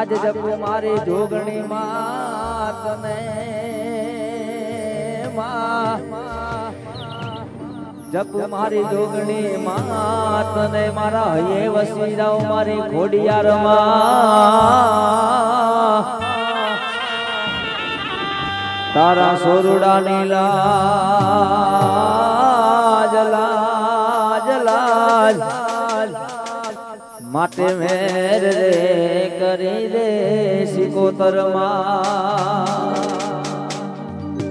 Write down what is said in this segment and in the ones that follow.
આજ જપ મારી જોગણી માતને જપ મારી જોગણી માતને મારા હૈયે વસી જાઓ મારી ખોડિયારમાં તારા સોરડાની લાજ લાજ લાજ માટે મેર રે કરી દે સિકોતરમાં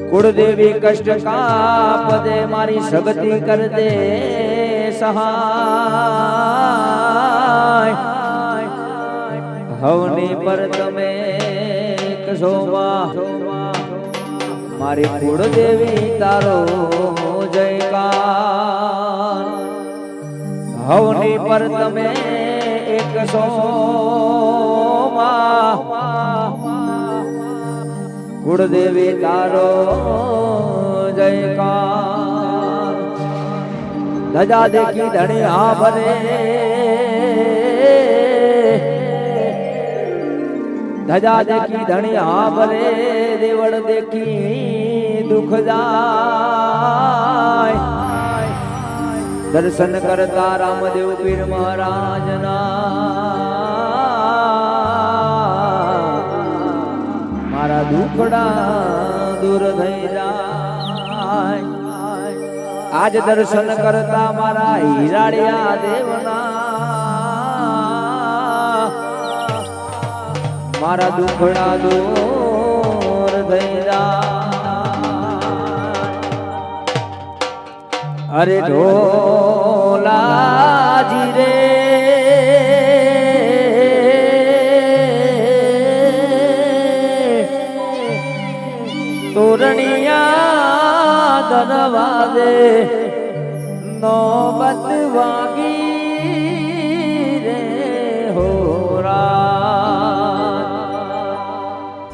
કુળદેવી કષ્ટ કાપ દે મારી શક્તિ કર દે સહાય હવની પર તમે કશોવા મારી કુળદેવી તારો જયકાર હવની પર તમે એક કુળદેવી તારો જયકાર ધજા દેખી ધણી આ ભરે ધજા દેખી ધણી આ ભરે દેવળ દેખી દુઃખ જાય દર્શન કરતા રામદેવ પીર મહારાજના મારા દુખડા દૂર થઈ જાય આજ દર્શન કરતા મારા હીરાડિયા દેવના મારા દુખડા દૂર થઈ જાય અરે ઢોલાજી રે તોરણિયા દરવાજે નોબત વાગી રે હોરા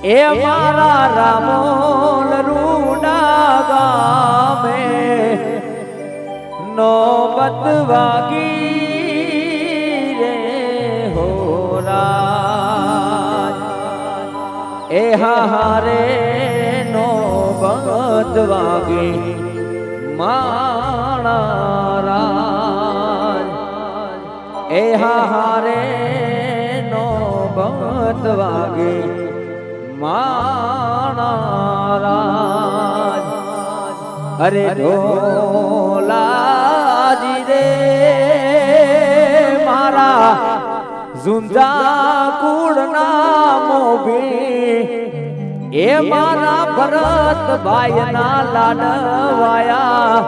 એ મારા રામોલ રૂડા ગામે નોબત વાગી રે હોરા એ હારે નોબત વાગી માણારાજ એ હારે નોબત વાગી માણારાજ અરે ઢોલાજી રે મારા ઝુંઝા કુળના મોભી એ મારા ભરત ભાઈ ના લાડવાયા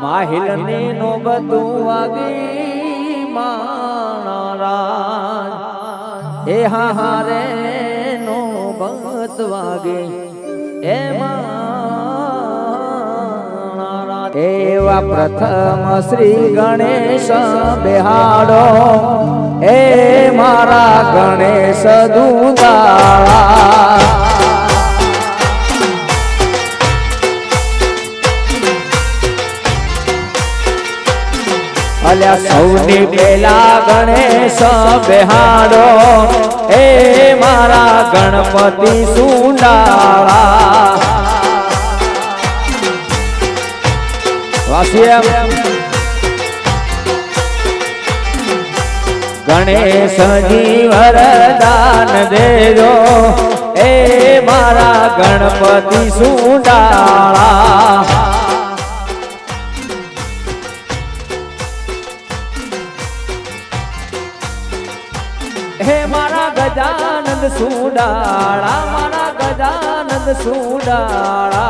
માહિલની નોબતું વાગી માણારાજ એ હારે નોબત વાગી એ માણારાજ એવા પ્રથમ શ્રી ગણેશ બેહાડો એ મારા ગણેશ દુદાળા અલ્યા સૌની પેલા ગણેશ બેહાડો એ મારા ગણપતિ સુંડાળા વાસીએમ ગણેશજી વરદાન દેજો એ મારા ગણપતિ સુંડાળા હે મારા ગજાનંદ સુંડાળા મારા ગજાનંદ સુંડાળા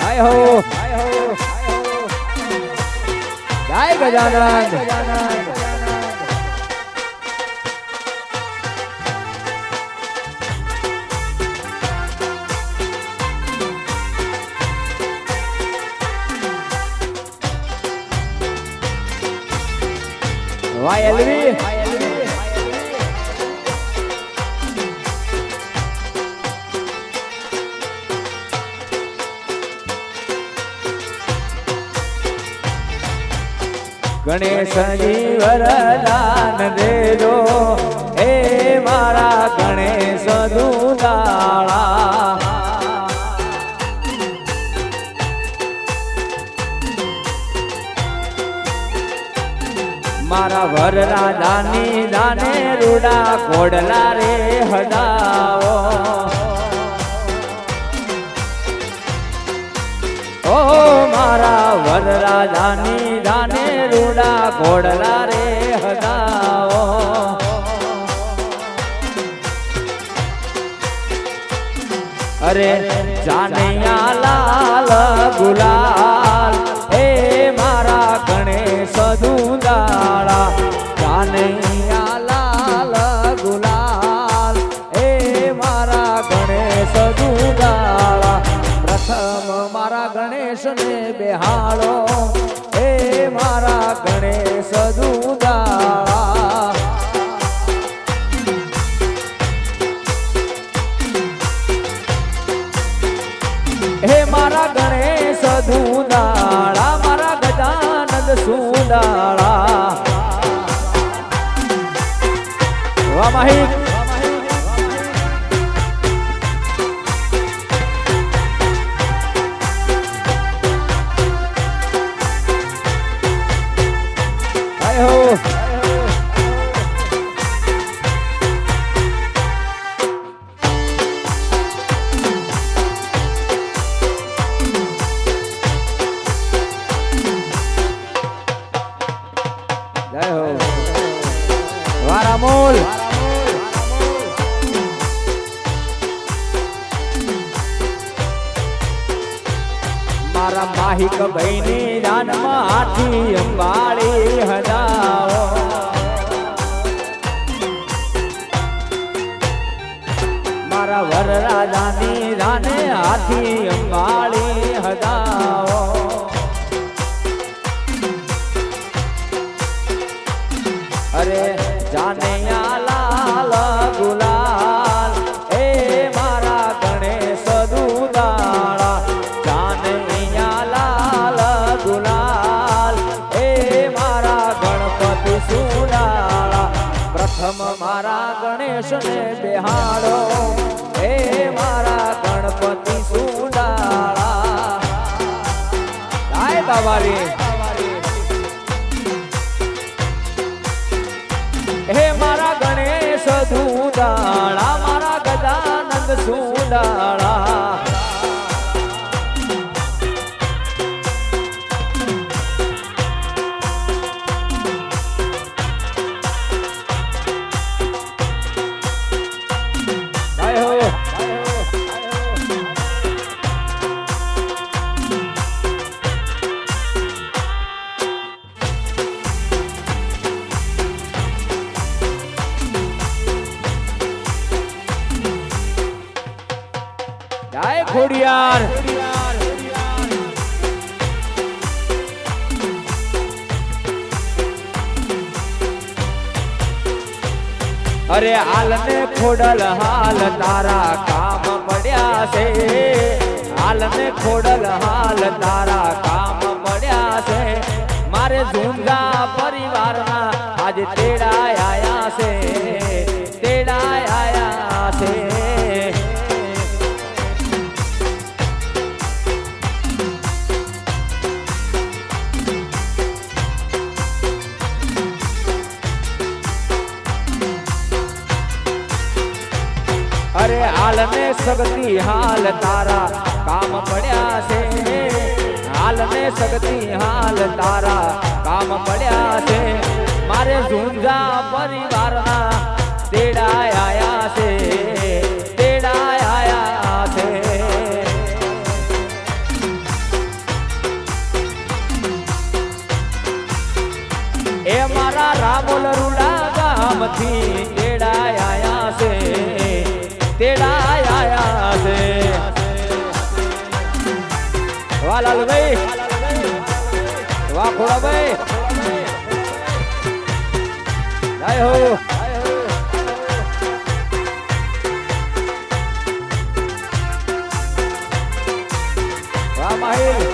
જય હો જય ગજાનંદ વાયલવી ગણેશજી વરદાન દેજો એ મારા ગણેશ દુલાળા મારા વરરાજાની દાને રૂડા ઘોડલા રે હદાવો ઓ મારા વરરાજાની દાને રૂડા ઘોડલા રે હદાવો અરે જાનૈયા લાલ ગુલાલ એ મારા ગણેશ દુલાળા જાનૈયા લાલ ગુલાલ એ મારા ગણેશ દુલાળા પ્રથમ મારા ગણેશને બેહાડો એ મારા ગણેશ દુલાળા હે મારા ગણેશ દુલાળા મારા ગજાનંદ સુંદાળા વાહ માહી હો વારામોલ મારા માહિક ભાઈની દાનમાં હાથી અંબાળી હજાઓ મારા વરરાજાની દાને હાથી અંબાળી હજાઓ અરે જાનૈયા લાલ ગુલાલ એ મારા ગણેશ દુલાળા જાનૈયા લાલ ગુલાલ એ મારા ગણપતિ સુલાળા પ્રથમ મારા ગણેશને બેહાડો એ મારા ગણપતિ સુલાળા કાય બાવારી હે મારા ગણેશ દુલાળા મારા ગજાનંદ સુંદાળા જય ખોડિયાર અરે હાલને ખોડલ હાલ તારા કામ પડ્યા છે હાલને ખોડલ હાલ તારા કામ પડ્યા છે મારે ઝુંઝા પરિવારના આજે તેડા આયા છે તેડા આયા છે અરે હાલને સગતી હાલ તારા કામ પડ્યા છે હાલને સગતી હાલ તારા કામ પડ્યા છે મારે ઝુંઝા પરિવારના તેડા આયા છે તેડા આયા છે એ મારા રામોલ રૂડા ગામથી તેડા આયા છે તેડા આયા છે વાહ લાલભાઈ વાહ ખોડાભાઈ જય હો વાહ માહિલ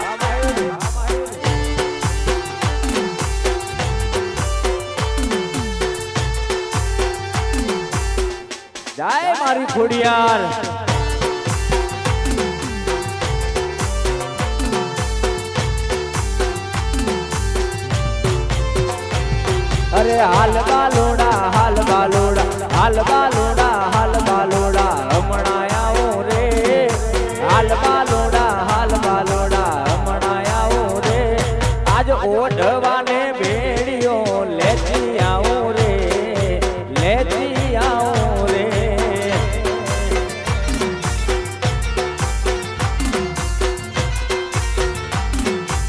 જય મારી ખોડિયાર. અરે હાલ બાલોડા હાલ બાલોડા હાલ બાલોડા હાલ બાલોડા હમણાં આવો રે. હાલ બાલોડા હાલ બાલોડા હમણાં આવો રે. આજ ઓઢવાને બેડીઓ લેતી આવો રે. લેતી આવો રે.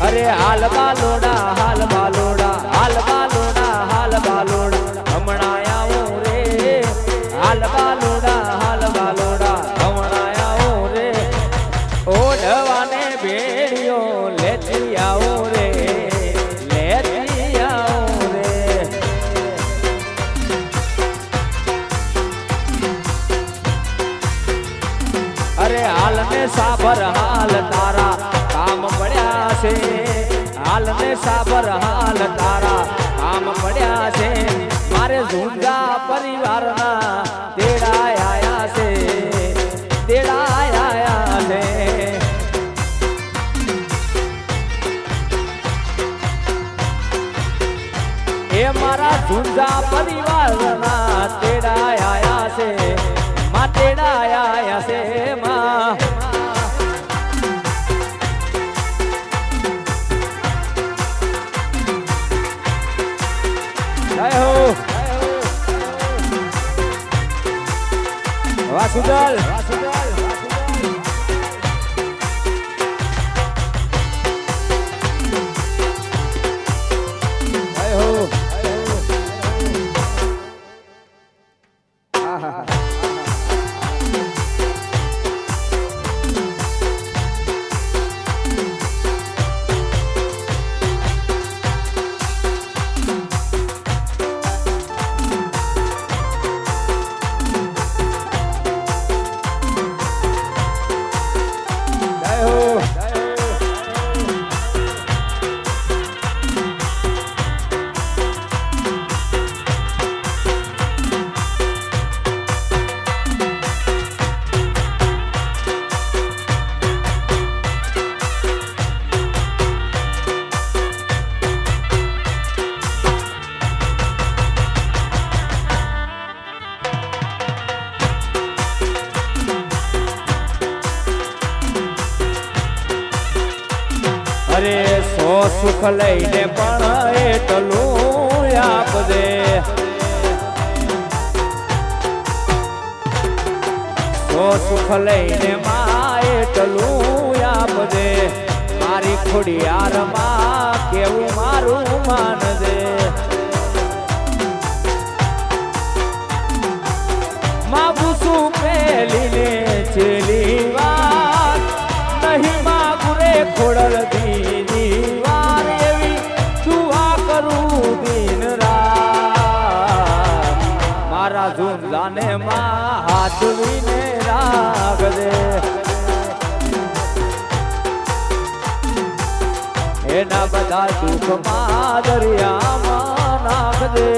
અરે હાલ બાલોડા હાલ બાલોડા હાલ બાલોડા હાલ બાલોડા હમણાં આવો રે. હાલ બાલોડા હાલ બાલોડા હમણાં આવો રે. ઓઢવાને બેડીઓ લેતી આવો રે. લેતી આવો રે. અરે હાલ ને સાબર હાલ તારા કામ પડ્યા છે. હાલ ને સાબર હાલ તારા કામ પડ્યા છે. મારે ઝુંઝા પરિવારના તેડા આયા છે. તેડા આયા છે. એ મારા ઝુંઝા પરિવારના તેડા આયા છે. માં તેડા આયા છે. માં વાસુદલ અરે સો સુખ લઈને પણ એટલું આપજે. સો સુખ લઈને માં એટલું આપજે. મારી ખોડિયાર માં કેવું મારું માનજે. માં પૂછું પેલી ને છેલી વાત નહીં માગું રે ખોડલ દીની વાર. એવી દુઆ કરું દિન રાત. મારા ઝુંઝાને માં હાથવીને રાખજે. એના બધા દુઃખમાં દરિયામાં નાખજે.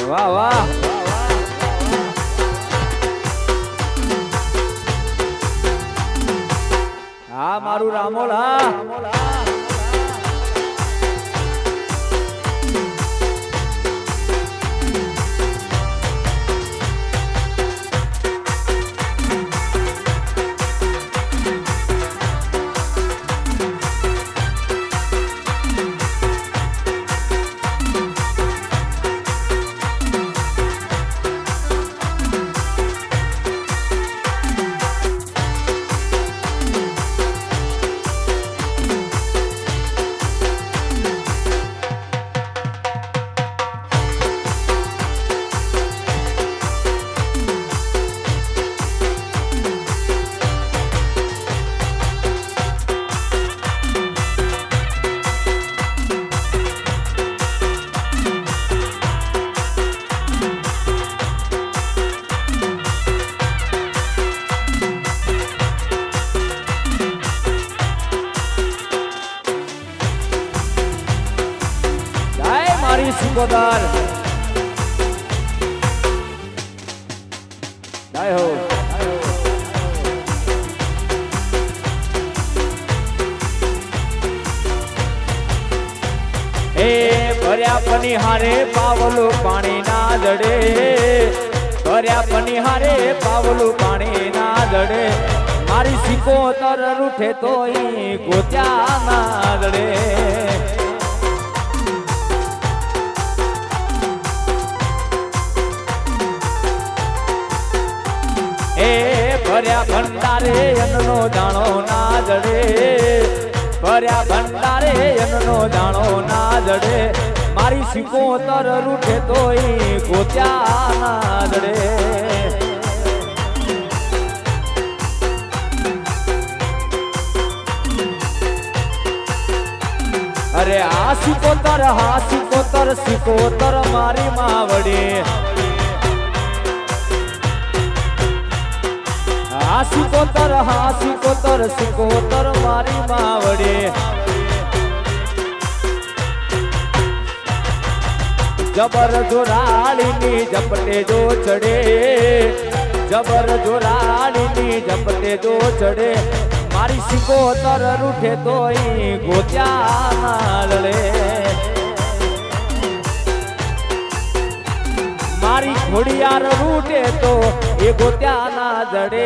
વાહ વાહ. હા મારું રામોલા. સિકોદર જય હો એ ભર્યા પનિહારે પાવલું પાણી ના જડે ભર્યા પનિહારે પાવલું પાણી ના જડે મારી સિકોતર રૂઠે તો ગોત્યા ના જડે એ ભર્યા ભંડારે અન્નનો દાણો ના જડે ભર્યા ભંડારે અન્નનો દાણો ના જડે મારી સિકોતર રૂઠે તોય ગોત્યા ના જડે અરે આ સિકોતર સિકોતર મારી માવડી સિકોતર મારી માવડી જબર જોરાડીની ઝપટે જો ચડે જબર જોરાડીની ઝપટે જો ચડે મારી સિકોતર રૂઠે તોય ગોત્યા ના લડે મારી ઘોડિયાર રૂઠે તો એ ગોત્યા ના જડે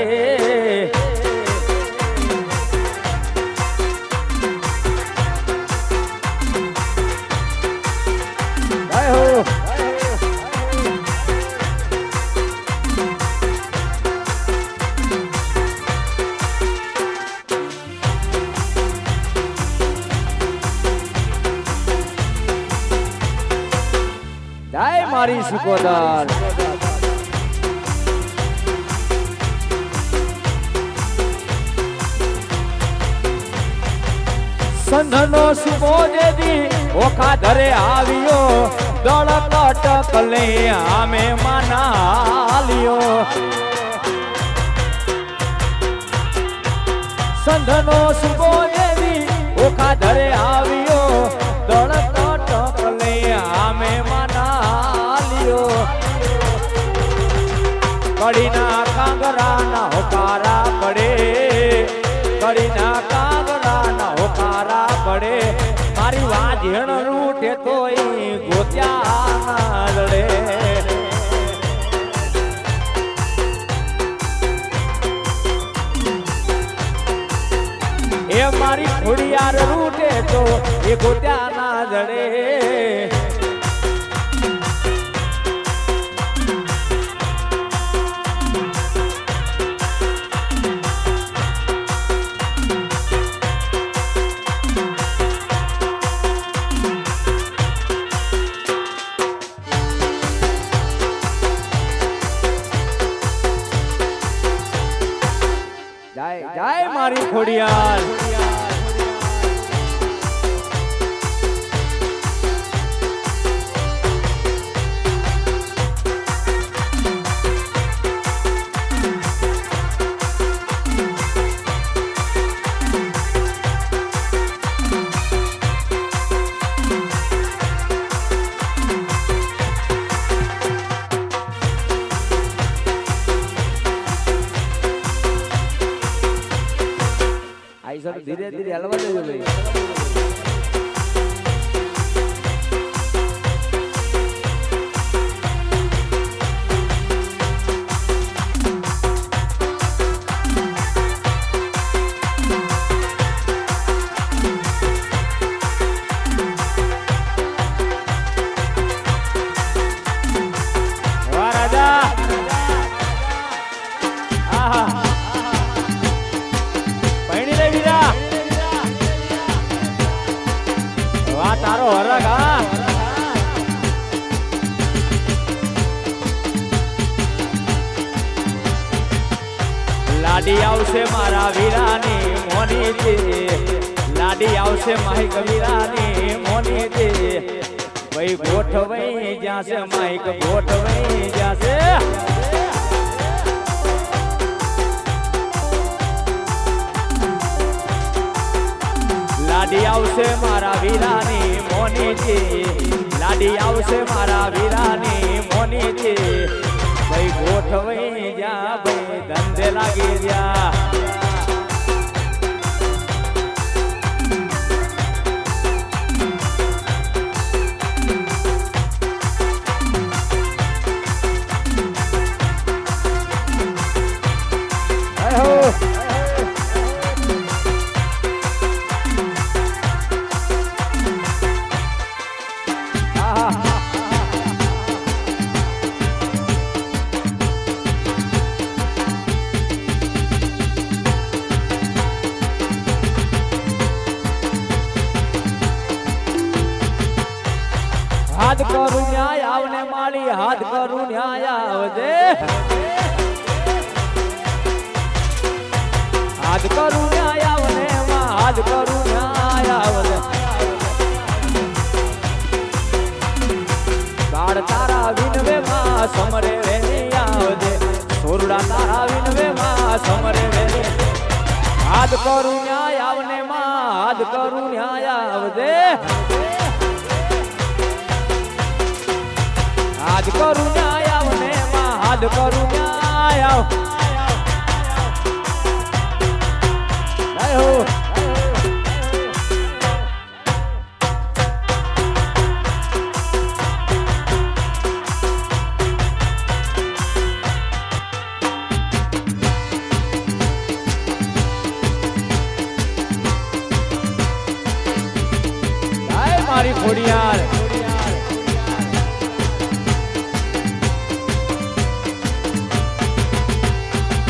જય મારી સિકોદર સંધનો સુમો જેદી ઓખા ધરે આવ્યો દળ કટક લઈ આમે માનાલ્યો સંધનો સુમો જેદી ઓખા ધરે આવ્યો દળ કટક લઈ આમે માનાલ્યો કડીના કાંગરાના હોકારા પડે કડીના કાંગરાના હોકારા પડે મારી વાજણ રૂઠે તોય ગોત્યા લડે એ મારી ખોડિયાર રૂઠે તો એ ગોત્યા ના જડે જય મારી ખોડિયાર ધીરે ધીરે હલવા દેજો ભાઈ વાહ રાજા આહા તારો હરક હા લાડી આવશે મારા વીરાની મોની દે લાડી આવશે માઈક વીરાની મોની દે ભાઈ ગોઠવાઈ જાશે માઈક ગોઠવાઈ જાશે લાડી આવશે મારા વીરાની મોની દે લાડી ગાડી આવશે મારા વીરાની મોનીજી ભાઈ ગોઠવાઈ જા ભાઈ ધંધે લાગી જા હાથ કરું ન્યાય આવને માળી હાથ કરું ન્યાય આવજે હાથ કરું ન્યાય આવને હાથ કરું ન્યાય આવજે બાળ તારા વિનવે માં સમરે વેની આવજે સોરડા તારા વિનવે માં સમરે વેની હાથ કરું ન્યાય આવને માં હાથ કરું ન્યાય આવજે હાથ કરું ન્યાય આવને માં હાથ કરું ન્યાય આવ મારી ખોડિયાર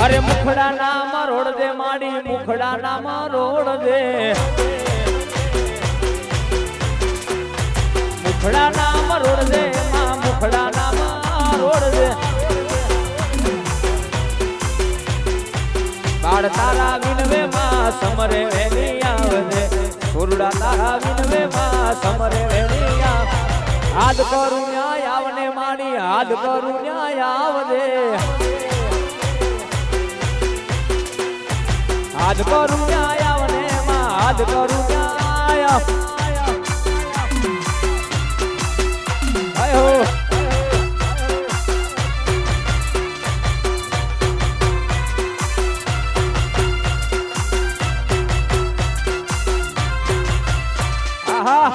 અરે મુખડા નામ રોડ દે માડી મુખડા નામ રોડ દે મુખડા નામ રોડ દે માં મુખડા નામ રોડ દે બાળ તારા વિનવે માં સમરે વેલી આવજે સોરડા તારા વિનવે માં સમરે વેલી આવ હાથ કરું ન્યાય આવને માડી હાથ કરું ન્યાય આવજે હાથ કરું ન્યાય આવને માં હાથ કરું ન્યાય આયો આહા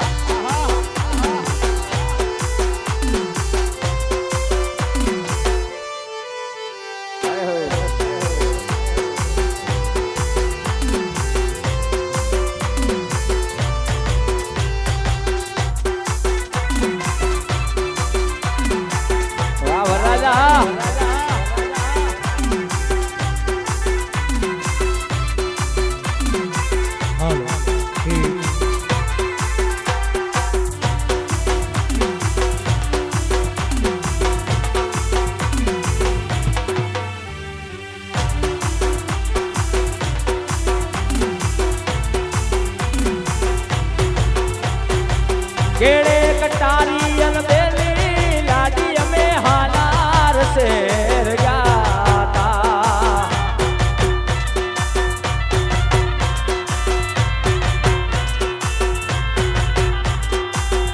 केड़े कटारी अलबेली लाडी में हालार शेर गाता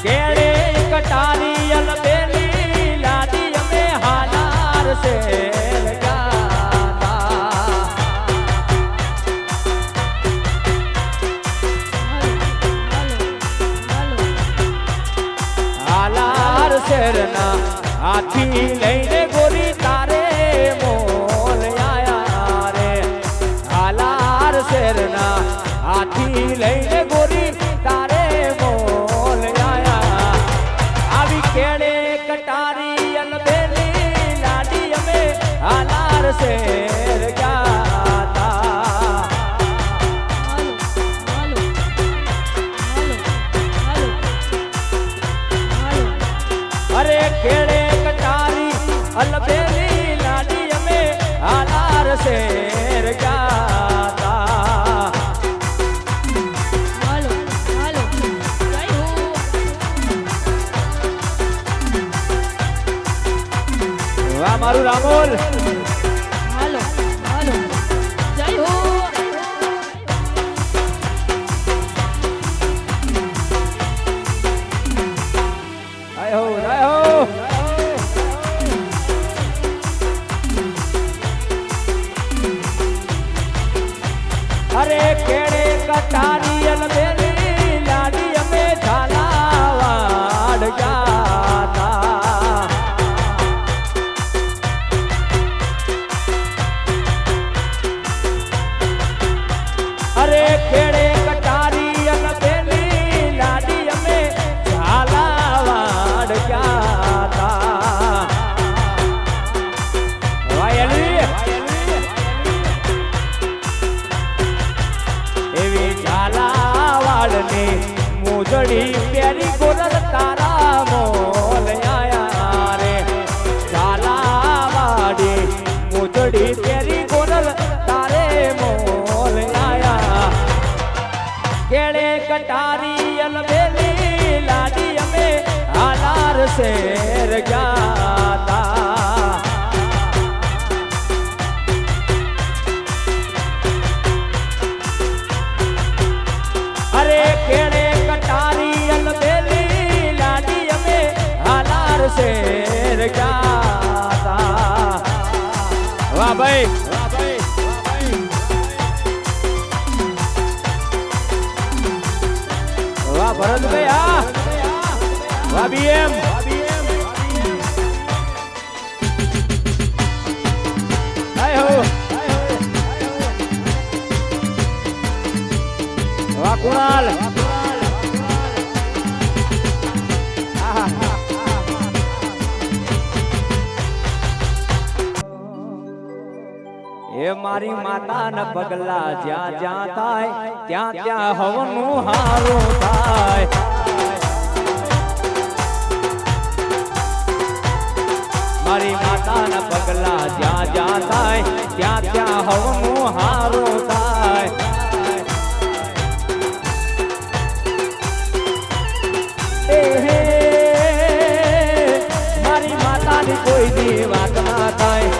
केड़े कटारी अलबेली लाडी में हालार शेर गाता हालार शेरना हाथी लईने गोरी तारे मोल आया रे हालार शेरना हाथी लईने गोरी तारे मोल आया आवी केड़े कटारी अलबेली लाडी में हालार शेर गाता अरे केड़े कटारी अलबेली लाडी में हालार शेर गाता हालो हालो जय हो वाह मारू रामोल हालो हालो जय हो आयो કેડે કટારી અલબેલી લાડી અમે ઝાલાવાડ જાતા અરે કેડે કટારી અલબેલી લાડી અમે ઝાલાવાડ જાતા વાયલી એવી ઝાલાવાડની મોજડી પ્યારી ગોરલ તારા મોલ આયા રે ઝાલાવાડી મોજડી પ્યારી ગોરલ તારે મોલ આયા કેળે કટારી અલબેલી લાડી અમે હાલાર શેર જાતા અરે કેળે કટારી અલબેલી લાડી અમે હાલાર શેર જાતા વાહ ભાઈ વાહ ભરતભાઈ હા વાહ બીએમ આય હો વાહ કુણાલ એ મારી માતાના પગલા જ્યાં જ્યાં થાય ત્યાં ત્યાં હવનું હારું થાય મારી માતાના પગલા જ્યાં જ્યાં થાય ત્યાં ત્યાં હવનું હારું થાય મારી માતાની કોઈ દી વાત ના થાય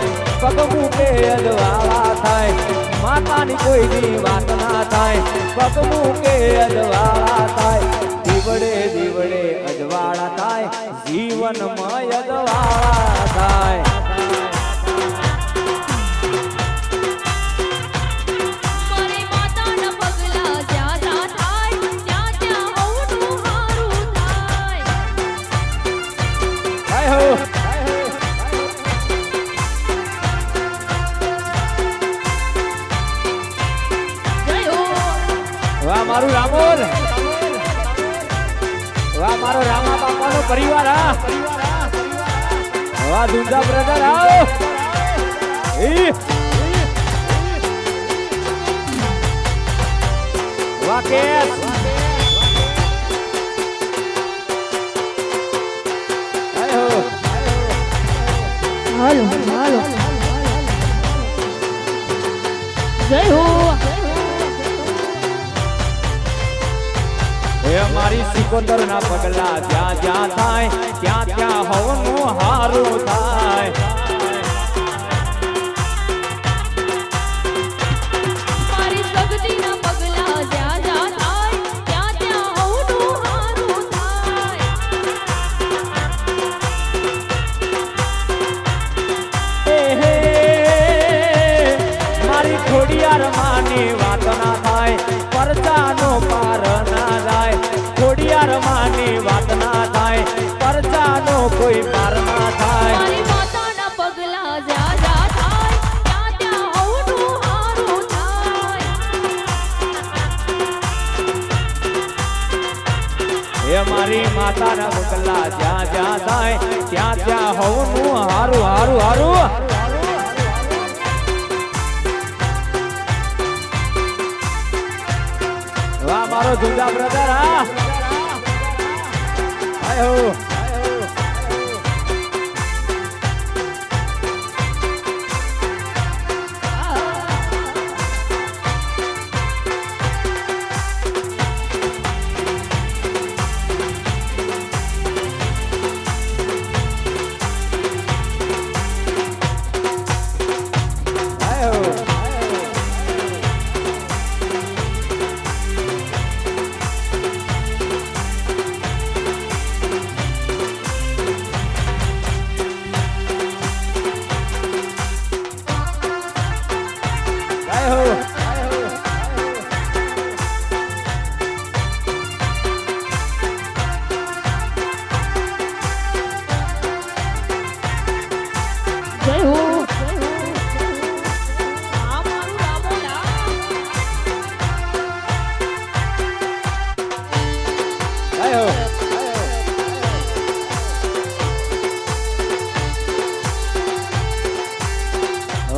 પગ મૂકે અજવાળા થાય માતાની કોઈ દી વાત ના થાય પગ મૂકે અજવાળા થાય દીવડે દીવડે અજવાળા થાય જીવનમાં અજવાળા થાય મારી માતાના પગલા જ્યાં જ્યાં થાય ત્યાં ત્યાં હવનું હારું થાય હાય હો જય હો વાહ મારું રામોલ વાહ મારો રામા બાપાનો પરિવાર હા વાહ દુંજા બ્રધર આવો વાહ કેસ આય હો હાલો હાલો જય હો એ મારી સિકોતર ના પગલા જ્યાં જ્યાં થાય ત્યાં ત્યાં હવનું હારું થાય મારી શક્તિના પગલા જ્યાં જ્યાં થાય ત્યાં ત્યાં હવનું હારું થાય મારી ખોડિયાર માની વાત ના થાય પરચાનો પાર ના જાય ખોડિયાર માની વાત ના થાય પરચાનો કોઈ પાર ના થાય મારી માતાના પગલા જ્યાં જ્યાં થાય ત્યાં ત્યાં હવનું હારું થાય એ મારી માતાના પગલા જ્યાં જ્યાં થાય ત્યાં ત્યાં હવનું હારું હારું હારું વાહ મારો દુંજા બ્રધર હા આય હો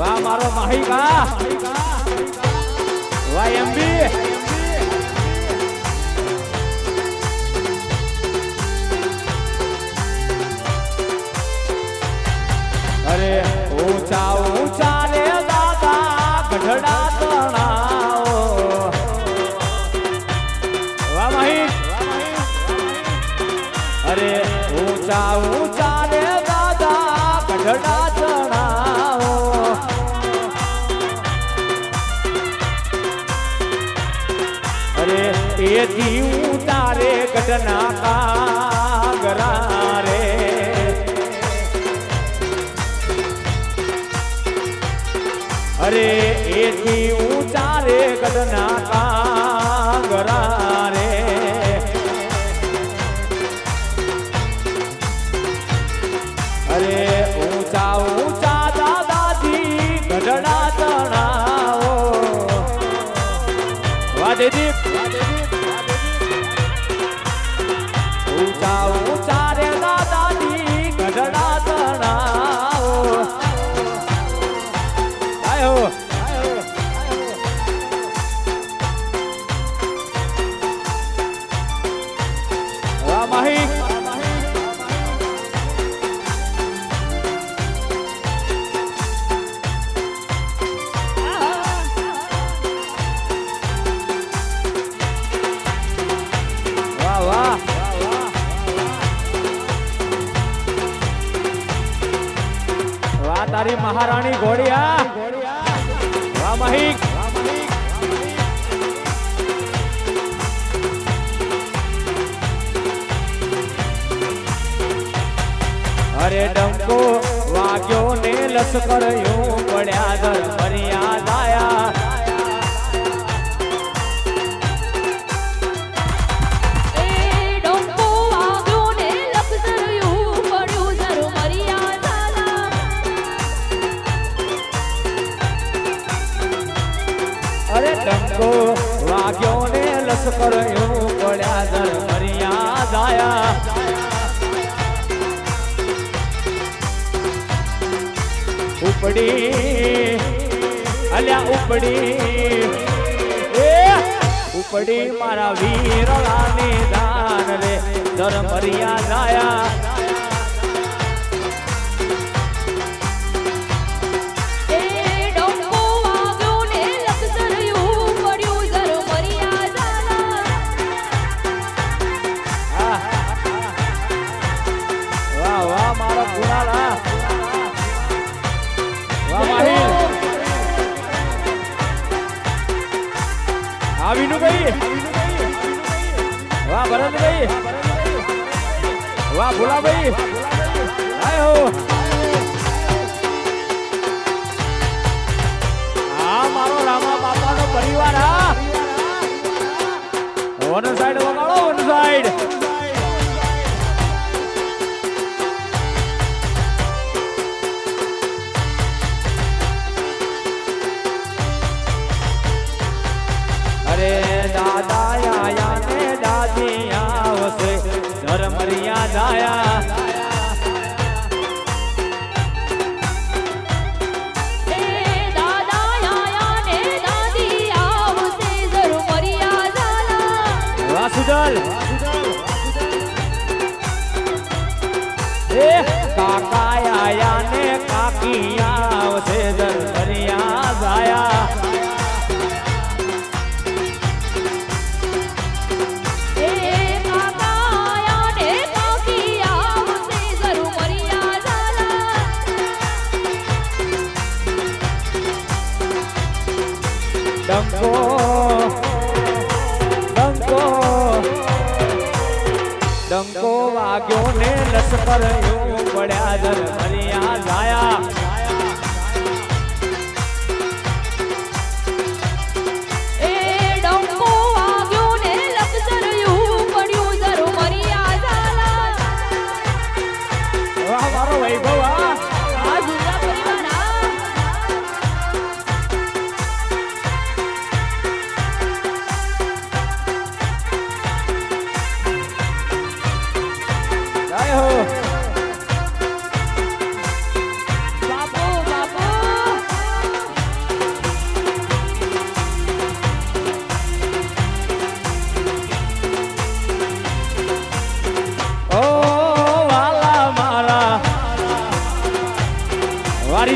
વાહ મારો માહિકા વાહ એમબી અરે ઊંચા ઊંચા રે દાદા ગઢડા તણાવો વાહ માહી અરે ઊંચા ઊંચા રે દાદા ગઢડા તણાવો અરે એથી ઊંચા રે ગઢના કાગરા રે અરે એથી ઊંચા રે ગઢના કાંગરા રે અરે ઊંચા ઊંચા દાદાજી ગઢડા તણાવો વાહ દીદી ઊંચા ઊંચા રે દાદાજી ગઢડા તણાવો આયો વાહ માહી વાહ વાહ વાહ તારી મહારાણી ઘોડિયા વાહ મહિક અરે ડંકો વાગ્યો ને લશ્કર યું પડ્યા દર ભર્યા દાયા એ ડંકો વાગ્યો ને લખતરિયું પડ્યું જરું મર્યા ઝાલા અરે ડંકો વાગ્યો ને લશ્કર યું પડ્યા દર ભર્યા દાયા ઉપડી અલ્યા ઉપડી એ ઉપડી મારા વીરલાની દાન રે ધર્મ મર્યા જાયા એ ડંકો વાગ્યો ને લખતરિયું પડ્યું જરું મર્યા ઝાલા વાહ વાહ મારા પુરાલા વાહ માહિર હા વિનુભાઈ વાહ ભરતભાઈ વાહ ભોલાભાઈ આયો આ મારો રામા બાપાનો પરિવાર હા વન સાઈડ વગાડો વન સાઈડ અરે દાદા આયા ને દાદી આવશે ધર્મરિયા જાયા એ દાદા આયા ને દાદી આવશે જરું મર્યા ઝાલા વાહ સુજલ એ કાકા આયા ને કાકી આવશે ધર્મરિયા જાયા એ કાકા આયા ને કાકી આવશે જરું મર્યા ઝાલા ડંકો ડંકો ડંકો વાગ્યો ને લશ્કર યું પડ્યા દર ભર્યા જાયા એ ડંકો વાગ્યો ને લખતરિયું પડ્યું જરું મર્યા ઝાલા વાહ મારો વૈભવ આ આ જુદા પરિવાર આ જય હો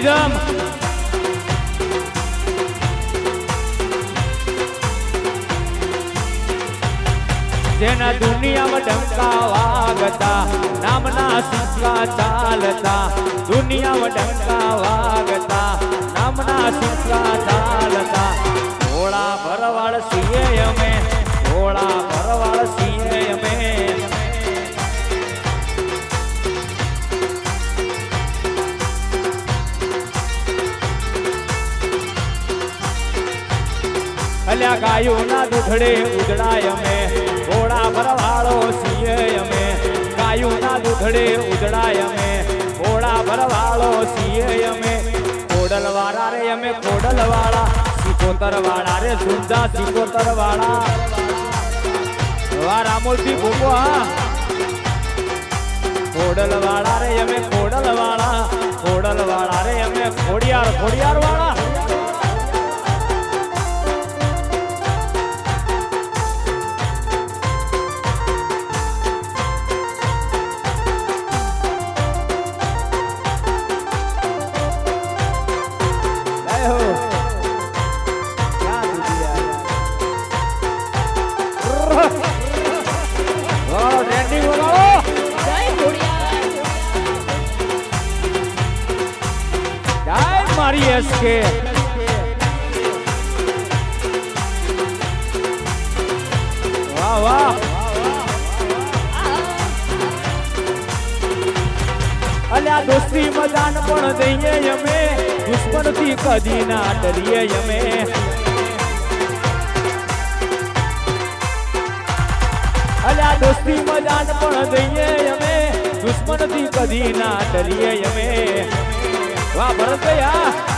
જમ જેના દુનિયામાં ડંકા વાગતા નામના સિક્કા ચાલતા દુનિયામાં ડંકા વાગતા નામના સિક્કા ચાલતા ઘોડા ભરવાડ છીએ અમે ઘોડા ભરવાડ છીએ અમે અલ્યા ગાયોના દૂધડે ઉજળાય અમે ઘોડા ભરવાળો છીએ અમે ગાયોના દૂધડે ઉજળાય અમે ઘોડા ભરવાળો છીએ અમે ખોડલવાળા રે અમે ખોડલવાળા સિકોતરવાળા રે સુંજા સિકોતરવાળા વા રામોલથી ભૂકો હા ખોડલવાળા રે અમે ખોડલવાળા રે અમે ખોડિયાર વાળા મારી એસકે વાહ વાહ અલ્યા દોસ્તી મજાન પણ દઈએ અમે દુશ્મનથી કદી ના ડરીએ અમે અલ્યા દોસ્તી મજાન પણ દઈએ અમે દુશ્મનથી કદી ના ડરીએ અમે વાહ ભરતભૈયા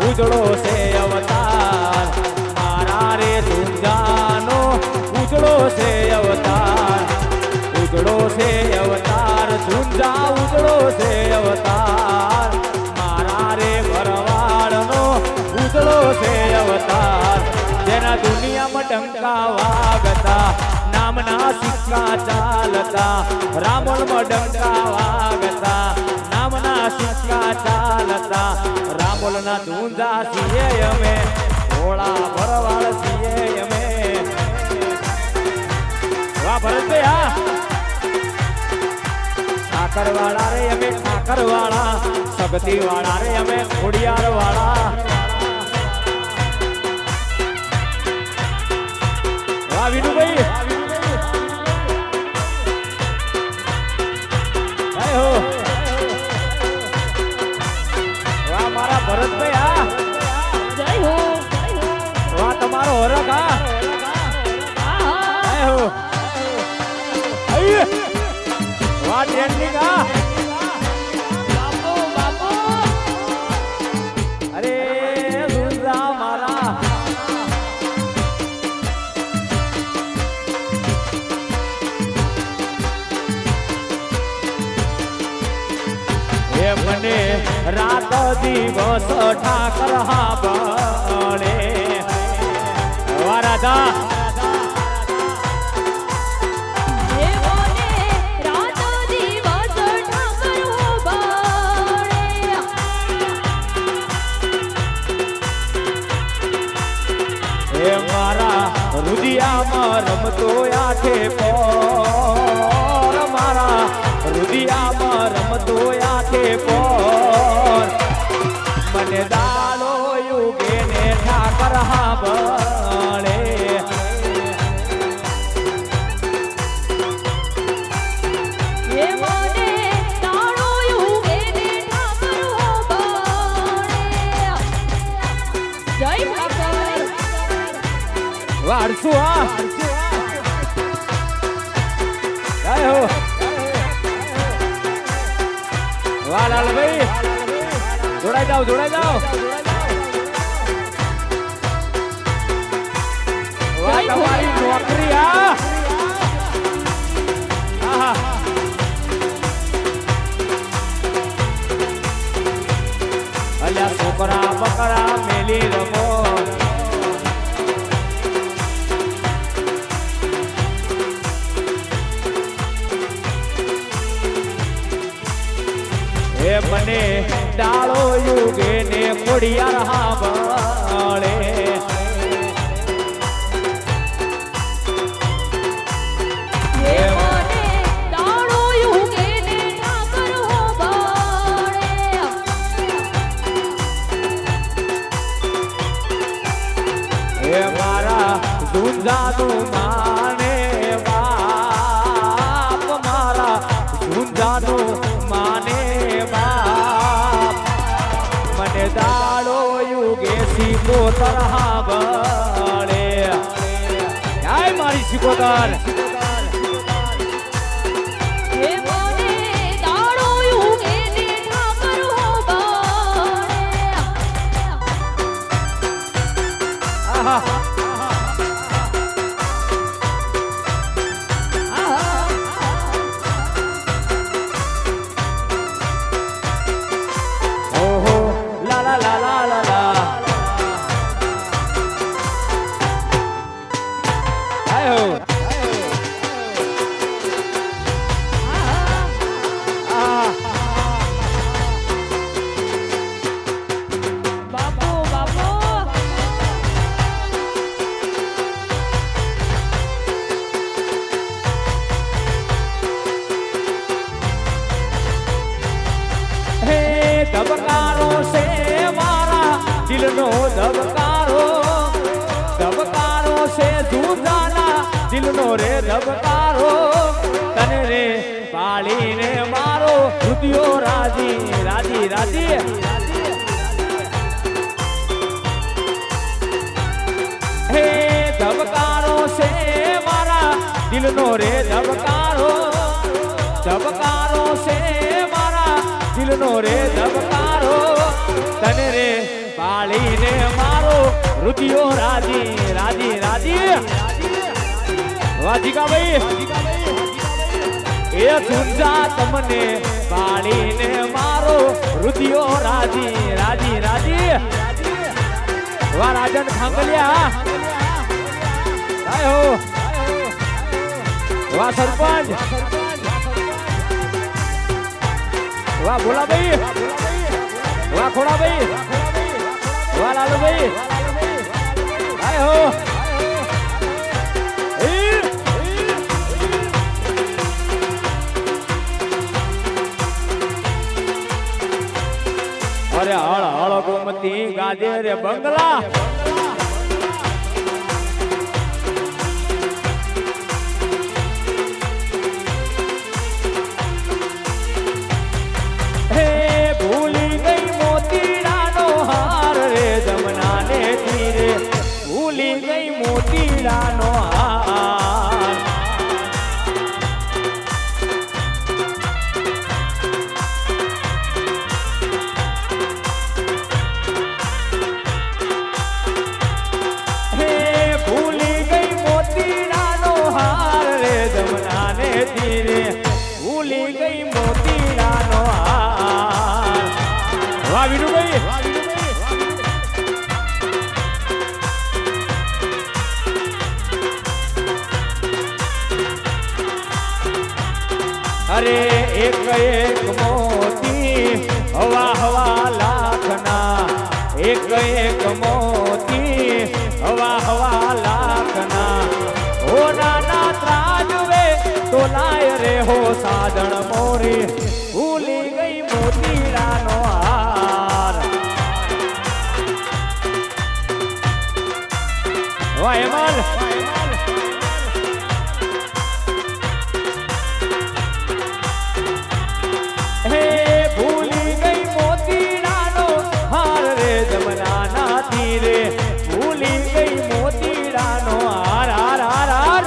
ઉજળો છે અવતાર મારા રે સુંજાનો ઉજળો છે અવતાર સુંજા ઉજળો છે અવતાર મારા રે ભરવાડનો ઉજળો છે અવતાર જેના દુનિયામાં ડંકા વાગતા નામના સિક્કા ચાલતા રામોલમાં ડંકા વાગતા નામના સિક્કા ચાલતા રામોલના ધૂંધા છીએ અમે ઘોડા ભરવાડ છીએ અમે વાહ ભરતભૈયા ઠાકરવાળા રે અમે ઠાકરવાળા શક્તિવાળા રે અમે ખોડિયારવાળા વાહ વિનુભાઈ વાહ મારા ભરતભાઈ જય હો વાહ તમારો હરક હા જય હો વાહ ટ્રેન્ડિંગ હા બાપુ અરે સુંદરા મારા મને રાત દિવસ ઠાકર હા બળે વા રાધા મારા રુદિયામાં રમતો આઠે પોર મારા રુદિયામાં રમતો આઠે પોર મને દાડો યુગે ને ઠાકર હા બળે વારસુ હા જય હો વાહ લાલભાઈ જોડાઈ જાઓ વાહ તમારી નોકરી હા અલ્યા છોકરા બકરા મેલી રમો એ મને ડાળો યુગે ને ખોડિયાર હાંભળે હે મને દાડો યુગે ને ઠાકર હોબાળે એ મારા ઝુંઝાનું માને બાપ મારા ઝુંઝાનું માને બાપ મને દાડો યુગે સિકોતર હાંભળે આય મારી સિકોતર હે મને દાડો યુગે ને ઠાકર હોબાળે આહા ઓહો લા લા લા લા લા લા આયો આ બાપુ બાપુ હે ધબકારો છે મારા દિલનો ધબકારો ધબકારો છે ઝુંઝાના દિલનો રે ધબકારો તને રે પાળીને મારો હૃદયો રાજી રાજી રાજી હે ધબકારો છે મારા દિલનો રે ધબકારો ધબકારો છે મારા દિલનો રે ધબકારો તને રે પાળીને મારો હૃદયો રાજી રાજી રાજી વાજીકા ભાઈ એ ઝુંઝા તમને પાળીને મારો હૃદયો રાજી રાજી રાજી વાહ રાજન ખાંગલિયા આયો વાહ સરપંચ વાહ ભોલાભાઈ વાહ ખોડાભાઈ વાહ લાલુભાઈ આયો અરે હળ હળ ગોમતી ગાજે રે બંગલા હે ભૂલી ગઈ મોતીડાનો હાર રે જમનાને તીરે ભૂલી ગઈ મોતીડાનો હાર હે ભૂલી ગઈ મોતીડાનો હાર રે જમનાને તીરે ભૂલી ગઈ મોતીડાનો હાર વાહ વિનુભાઈ અરે એક એક મોતી હવા હવા લાખના એક એક મોતી હવા હવા લાખના ઓ નાના ત્રાજવે તો લાય રે હો સાજણ મોરી ભૂલી ગઈ મોતીડાનો હાર વાહ હેમલ હે ભૂલી ગઈ મોતીડાનો હાર રે જમનાના તીરે ભૂલી ગઈ મોતીડાનો હાર હાર હાર હાર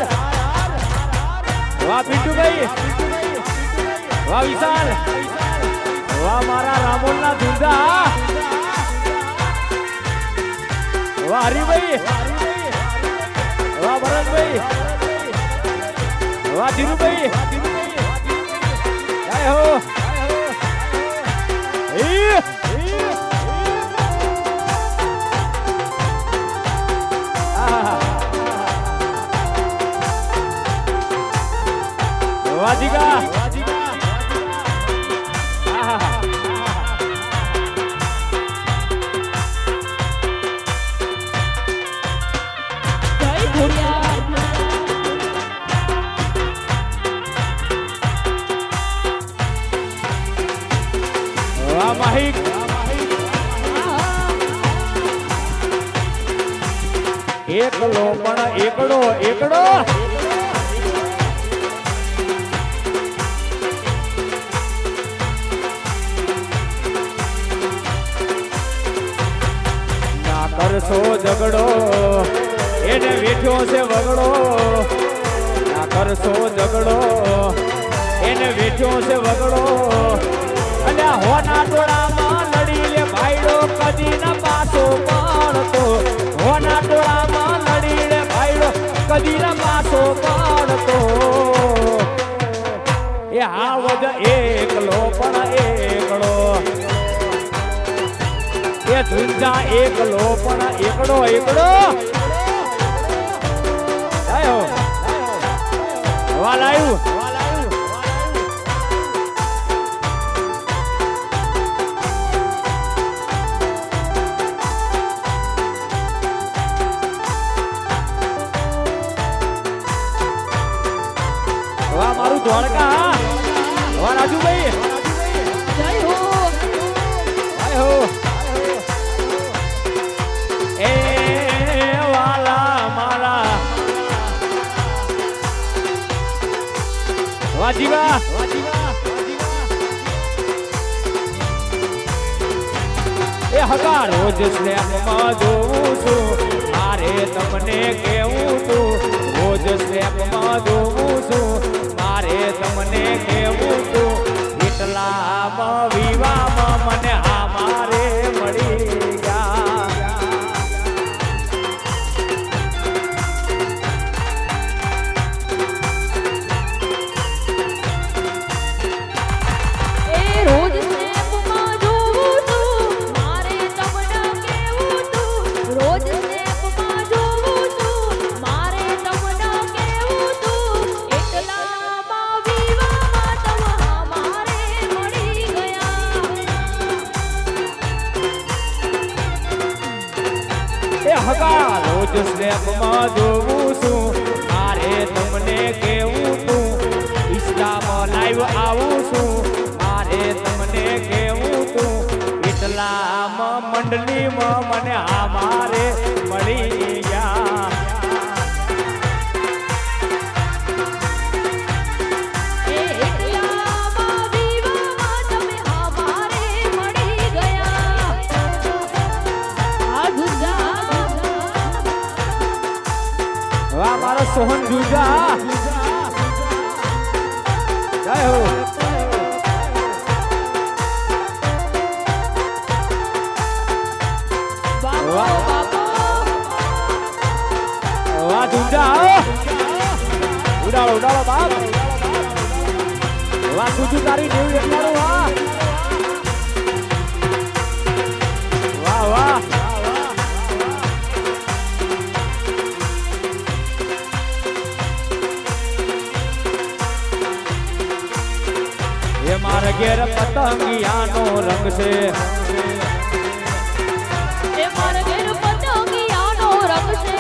વાહ પિન્ટુભાઈ વાહ વિશાલ વાહ મારા રામોલના ધુંધા વાહ હરિભાઈ વાહ ભરતભાઈ વાહ ધીરુભાઈ જય હો વાજીકા માહિક એકલો પણ એકડો એકડો ના કરશો ઝઘડો એને વેઠ્યો છે વગડો ના કરશો ઝઘડો એને વેઠ્યો છે વગડો અને હોના ટોળામાં લડી લે ભાઈડો કદી ના પાછો પડતો હોના ટોળામાં લડી લે ભાઈડો કદી ના પાછો પડતો એ હાવજ એકલો પણ એકડો એ ઝુંઝા એકલો પણ એકડો એકડો આયો વાલ આવ્યું વાહ મારું ધોળકા વાહ રાજુભાઈ જય હો આય હો એ વાલા મારા વાજીવા એ હકા રોજ સ્નેપમાં જોઉં છું મારે તમને કેવું તું રોજ સ્નેપમાં જોઉં છું મારે તમને કેવું તું એટલામાં વિવામાં મને આ મારે મળી ગયા એ રોજ સ્નેપમાં જોઉં છું મારે તમને કેવું તું રોજ સ્નેપમાં જોઉં છું મારે તમને કેવું તું એટલામાં વિવામાં તમારા મારે મળી ગયા એ હકા રોજ સ્નેપમાં જોઉં છું મારે તમને કેવું તું ઇન્સ્ટામાં લાઈવ આવું છું મારે તમને કેવું તું એટલામાં મંડળીમાં મને આ મારે મળી ગયા એ એટલામાં વિવામાં તમે અમારે મળી ગયા આ ગુંજા વાહ મારો સોહન જુજા જય હો બાપો બાપો વાહ જુજા ઉડાડો ઉડાડો બાપ વાહ સુજુ તારી દેવી એકલાડો વાહ વાહ એ મારા ઘેર પતંગિયાનો રંગ છે એ મારા ઘેર પતંગિયાનો રંગ છે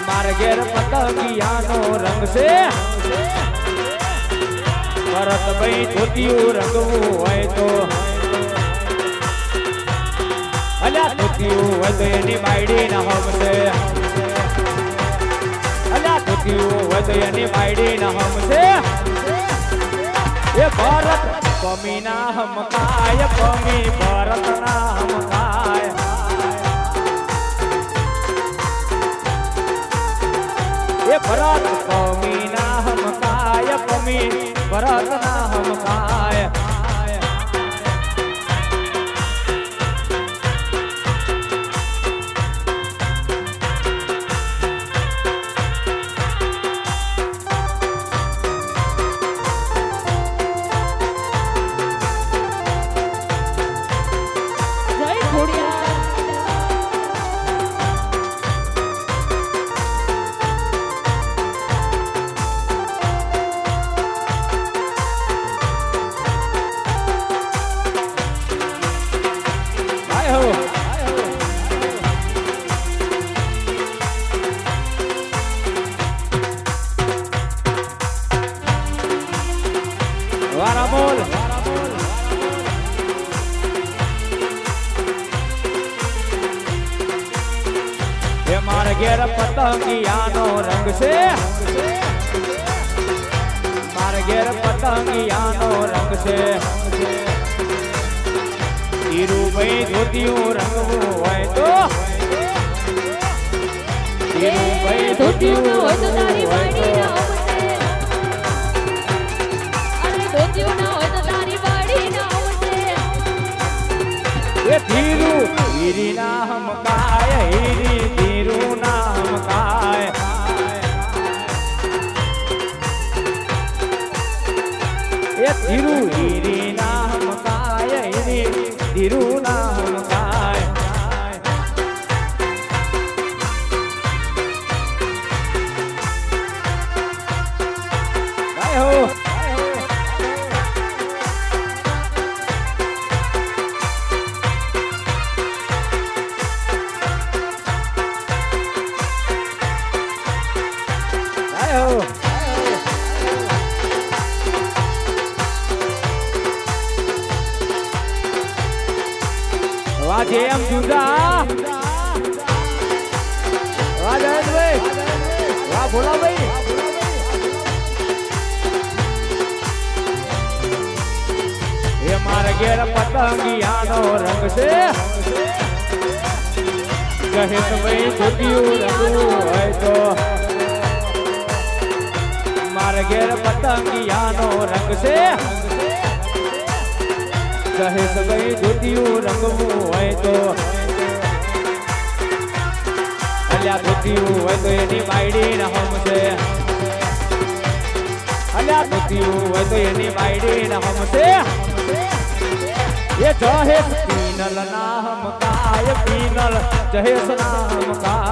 મારા ઘેર પતંગિયાનો રંગ છે ભરત ભાઈ ધોતિયું રંગવું હોય તો અલ્યા ધોતિયું હોય તો એની બાયડી ના હમશે અલ્યા ધોતિયું હોય તો એની બાયડી ના હમશે એ ભરત પમી ના હમકાય પમી ભરત ના હમકાય એ ભરત પમી ના હમકાય પમી ભરત ના હમકાય જય ખોડિયાર વારામોલ એ મારે ઘેર પતંગિયાનો રંગ છે મારે ઘેર પતંગિયાનો રંગ છે ધીરુભાઈ ધોતિયું રંગવું હોય તો ધીરુભાઈ ધોતિયું ધોતિયું હોય તો તારી રંગવું હોય વાડી તો ના ઉમટે. અરે ધોતિયું ના હોય તો તારી વાડી ના ઉમટે. એ ધીરુ હીરી ના હમકાય હીરી ધીરુ ના હમકાય એ ધીરુ હીરી ના હમકાય હીરી ધીરુ ના હમકાય ગાય હો વાહ જેમ જુદા વાહ જયેશભાઈ વાહ ભોલાભાઈ એ મારા ઘેર પતંગિયાનો રંગ છે જયેશભાઈ ધોતિયું રંગવું હોય તો મારા ઘેર પતંગિયાનો રંગ છે જયેશભાઈ ધોતિયું રંગવું હોય તો અલ્યા ધોતિયું હોય તો એની બાયડી ના હમશે અલ્યા ધોતિયું હોય તો એની બાયડી ના હમશે એ જયેશ પીનલ ના હમકાય પીનલ જયેશ ના હમકાય